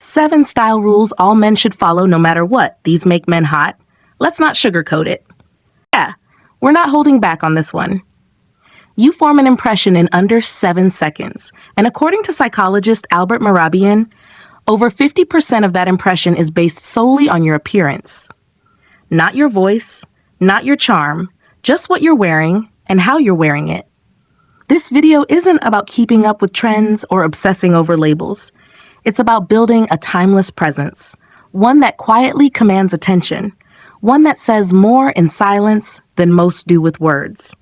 7 style rules all men should follow no matter what. These make men hot. Let's not sugarcoat it. Yeah, we're not holding back on this one. You form an impression in under 7 seconds, and according to psychologist Albert Mehrabian, over 50% of that impression is based solely on your appearance. Not your voice, not your charm, just what you're wearing and how you're wearing it. This video isn't about keeping up with trends or obsessing over labels. It's about building a timeless presence, one that quietly commands attention, one that says more in silence than most do with words.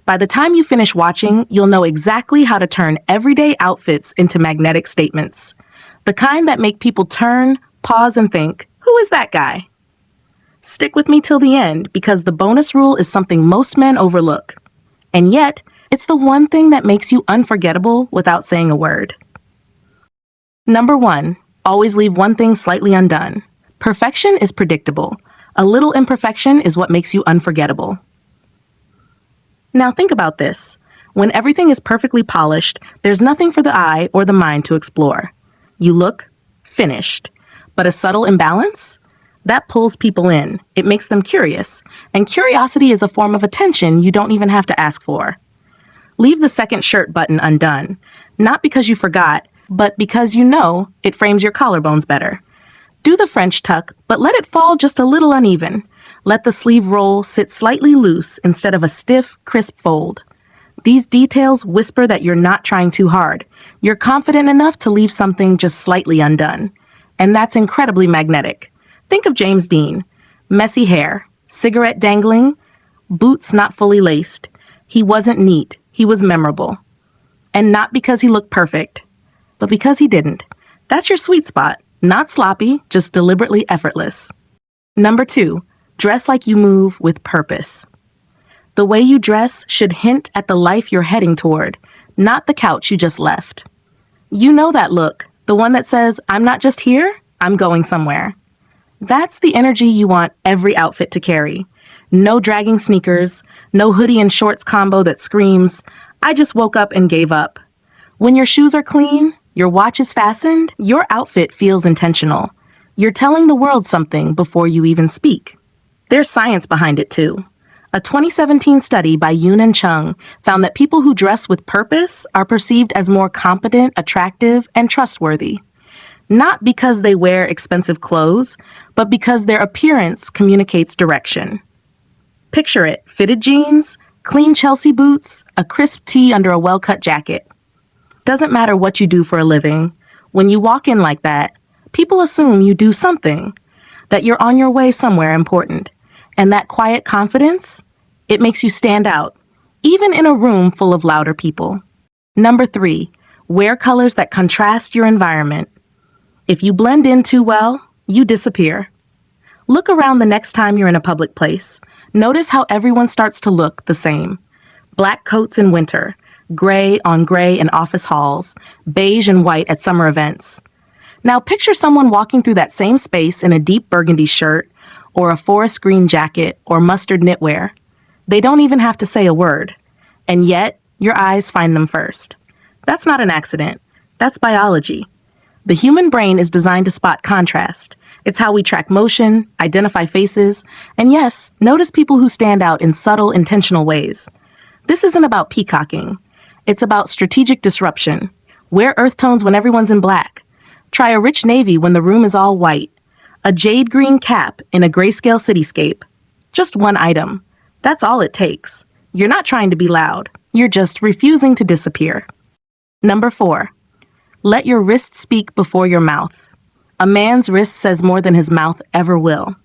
By the time you finish watching, you'll know exactly how to turn everyday outfits into magnetic statements. The kind that make people turn, pause, and think, who is that guy? Stick with me till the end, because the bonus rule is something most men overlook. And yet, it's the one thing that makes you unforgettable without saying a word. Number 1, always leave one thing slightly undone. Perfection is predictable. A little imperfection is what makes you unforgettable. Now think about this. When everything is perfectly polished, there's nothing for the eye or the mind to explore. You look finished. But a subtle imbalance? That pulls people in. It makes them curious. And curiosity is a form of attention you don't even have to ask for. Leave the second shirt button undone. Not because you forgot, but because you know it frames your collarbones better. Do the French tuck, but let it fall just a little uneven. Let the sleeve roll sit slightly loose instead of a stiff, crisp fold. These details whisper that you're not trying too hard. You're confident enough to leave something just slightly undone. And that's incredibly magnetic. Think of James Dean. Messy hair, cigarette dangling, boots not fully laced. He wasn't neat. He was memorable. And not because he looked perfect, but because he didn't. That's your sweet spot. Not sloppy, just deliberately effortless. Number 2, dress like you move with purpose. The way you dress should hint at the life you're heading toward, not the couch you just left. You know that look, the one that says, I'm not just here, I'm going somewhere. That's the energy you want every outfit to carry. No dragging sneakers, no hoodie and shorts combo that screams, I just woke up and gave up. When your shoes are clean, your watch is fastened, your outfit feels intentional. You're telling the world something before you even speak. There's science behind it too. A 2017 study by Yoon and Chung found that people who dress with purpose are perceived as more competent, attractive, and trustworthy. Not because they wear expensive clothes, but because their appearance communicates direction. Picture it, fitted jeans, clean Chelsea boots, a crisp tee under a well-cut jacket. Doesn't matter what you do for a living. When you walk in like that, people assume you do something, that you're on your way somewhere important. And that quiet confidence, it makes you stand out, even in a room full of louder people. Number 3, wear colors that contrast your environment. If you blend in too well, you disappear. Look around the next time you're in a public place. Notice how everyone starts to look the same. Black coats in winter, gray on gray in office halls, beige and white at summer events. Now picture someone walking through that same space in a deep burgundy shirt, or a forest green jacket, or mustard knitwear. They don't even have to say a word. And yet, your eyes find them first. That's not an accident. That's biology. The human brain is designed to spot contrast. It's how we track motion, identify faces, and yes, notice people who stand out in subtle, intentional ways. This isn't about peacocking. It's about strategic disruption. Wear earth tones when everyone's in black. Try a rich navy when the room is all white. A jade green cap in a grayscale cityscape. Just one item. That's all it takes. You're not trying to be loud. You're just refusing to disappear. Number 4, let your wrist speak before your mouth. A man's wrist says more than his mouth ever will.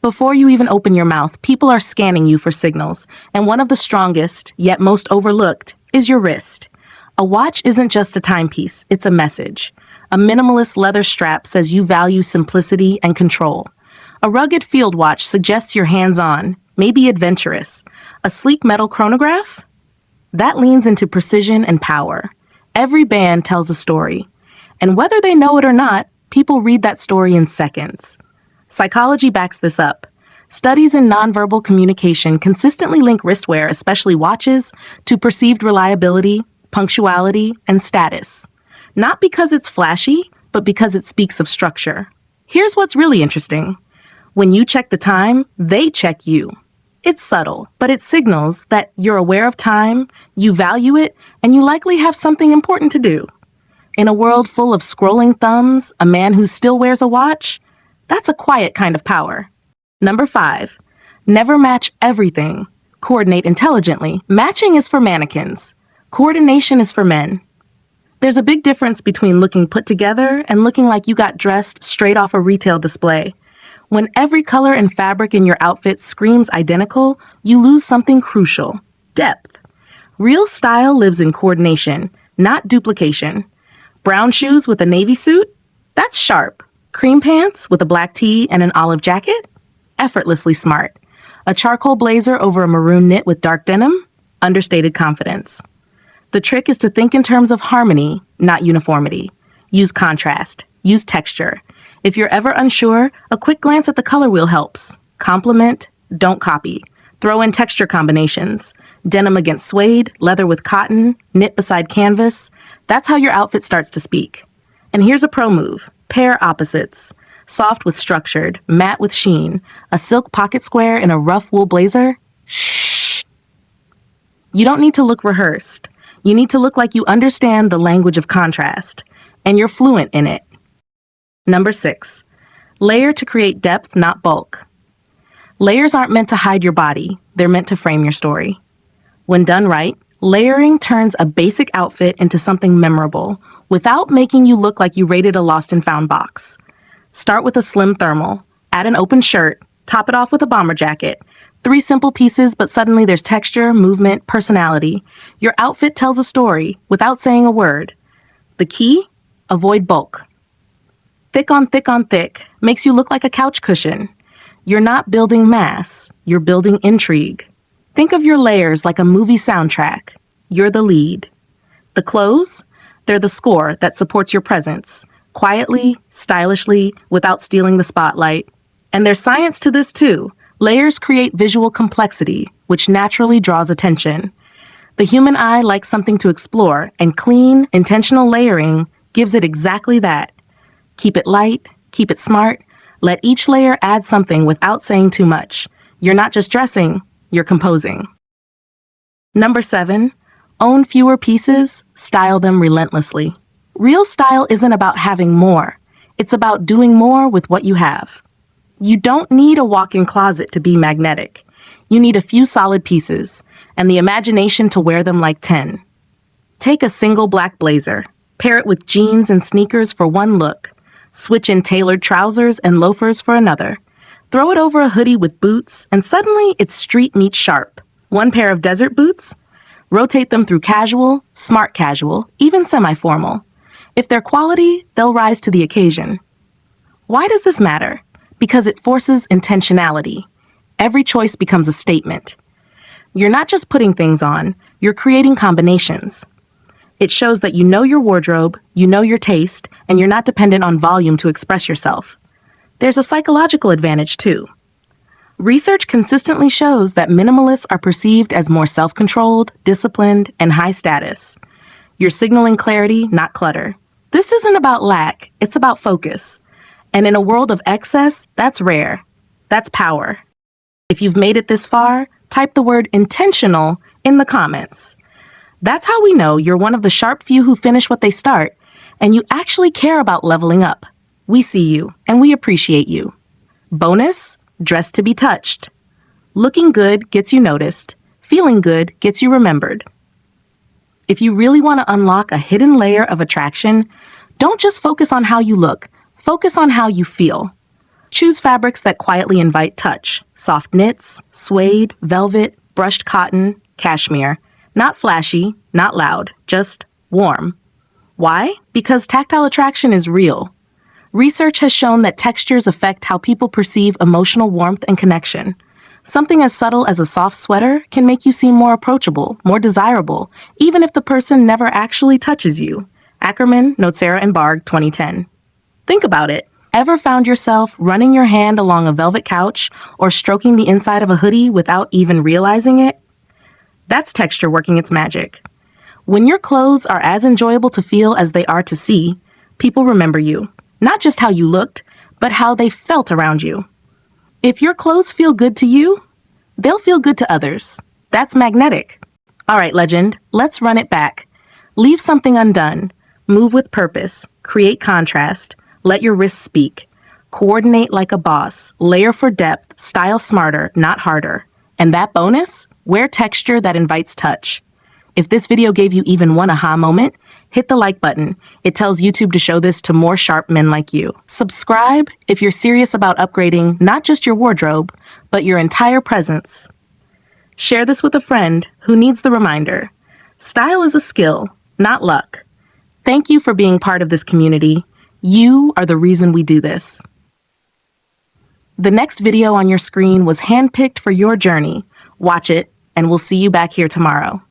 Before you even open your mouth, people are scanning you for signals, and one of the strongest, yet most overlooked, is your wrist. A watch isn't just a timepiece, it's a message. A minimalist leather strap says you value simplicity and control. A rugged field watch suggests you're hands-on, maybe adventurous. A sleek metal chronograph? That leans into precision and power. Every band tells a story. And whether they know it or not, people read that story in seconds. Psychology backs this up. Studies in nonverbal communication consistently link wristwear, especially watches, to perceived reliability, punctuality, and status. Not because it's flashy, but because it speaks of structure. Here's what's really interesting. When you check the time, they check you. It's subtle, but it signals that you're aware of time, you value it, and you likely have something important to do. In a world full of scrolling thumbs, a man who still wears a watch? That's a quiet kind of power. Number 5, never match everything. Coordinate intelligently. Matching is for mannequins. Coordination is for men. There's a big difference between looking put together and looking like you got dressed straight off a retail display. When every color and fabric in your outfit screams identical, you lose something crucial: depth. Real style lives in coordination, not duplication. Brown shoes with a navy suit? That's sharp. Cream pants with a black tee and an olive jacket? Effortlessly smart. A charcoal blazer over a maroon knit with dark denim? Understated confidence. The trick is to think in terms of harmony, not uniformity. Use contrast. Use texture. If you're ever unsure, a quick glance at the color wheel helps. Complement, don't copy. Throw in texture combinations. Denim against suede, leather with cotton, knit beside canvas. That's how your outfit starts to speak. And here's a pro move. Pair opposites. Soft with structured, matte with sheen. A silk pocket square in a rough wool blazer. Shh. You don't need to look rehearsed. You need to look like you understand the language of contrast. And you're fluent in it. Number 6, layer to create depth, not bulk. Layers aren't meant to hide your body. They're meant to frame your story. When done right, layering turns a basic outfit into something memorable without making you look like you raided a lost and found box. Start with a slim thermal, add an open shirt, top it off with a bomber jacket. 3 simple pieces, but suddenly there's texture, movement, personality. Your outfit tells a story without saying a word. The key? Avoid bulk. Thick on thick on thick makes you look like a couch cushion. You're not building mass, you're building intrigue. Think of your layers like a movie soundtrack. You're the lead. The clothes? They're the score that supports your presence, quietly, stylishly, without stealing the spotlight. And there's science to this too. Layers create visual complexity, which naturally draws attention. The human eye likes something to explore, and clean, intentional layering gives it exactly that. Keep it light, keep it smart. Let each layer add something without saying too much. You're not just dressing, you're composing. Number 7, own fewer pieces, style them relentlessly. Real style isn't about having more. It's about doing more with what you have. You don't need a walk-in closet to be magnetic. You need a few solid pieces and the imagination to wear them like 10. Take a single black blazer, pair it with jeans and sneakers for one look. Switch in tailored trousers and loafers for another. Throw it over a hoodie with boots, and suddenly it's street meets sharp. One pair of desert boots? Rotate them through casual, smart casual, even semi-formal. If they're quality, they'll rise to the occasion. Why does this matter? Because it forces intentionality. Every choice becomes a statement. You're not just putting things on, you're creating combinations. It shows that you know your wardrobe, you know your taste, and you're not dependent on volume to express yourself. There's a psychological advantage too. Research consistently shows that minimalists are perceived as more self-controlled, disciplined, and high status. You're signaling clarity, not clutter. This isn't about lack, it's about focus. And in a world of excess, that's rare. That's power. If you've made it this far, type the word intentional in the comments. That's how we know you're one of the sharp few who finish what they start, and you actually care about leveling up. We see you, and we appreciate you. Bonus, dress to be touched. Looking good gets you noticed. Feeling good gets you remembered. If you really want to unlock a hidden layer of attraction, don't just focus on how you look. Focus on how you feel. Choose fabrics that quietly invite touch. Soft knits, suede, velvet, brushed cotton, cashmere. Not flashy, not loud, just warm. Why? Because tactile attraction is real. Research has shown that textures affect how people perceive emotional warmth and connection. Something as subtle as a soft sweater can make you seem more approachable, more desirable, even if the person never actually touches you. Ackerman, Nocera and Barg, 2010. Think about it. Ever found yourself running your hand along a velvet couch or stroking the inside of a hoodie without even realizing it? That's texture working its magic. When your clothes are as enjoyable to feel as they are to see, People remember you, not just how you looked, but how they felt around you. If your clothes feel good to you, they'll feel good to others. That's magnetic. All right, legend, let's run it back. Leave something undone. Move with purpose. Create contrast. Let your wrists speak. Coordinate like a boss. Layer for depth. Style smarter, not harder. And that bonus? Wear texture that invites touch. If this video gave you even one aha moment, hit the like button. It tells YouTube to show this to more sharp men like you. Subscribe if you're serious about upgrading not just your wardrobe, but your entire presence. Share this with a friend who needs the reminder. Style is a skill, not luck. Thank you for being part of this community. You are the reason we do this. The next video on your screen was handpicked for your journey. Watch it, and we'll see you back here tomorrow.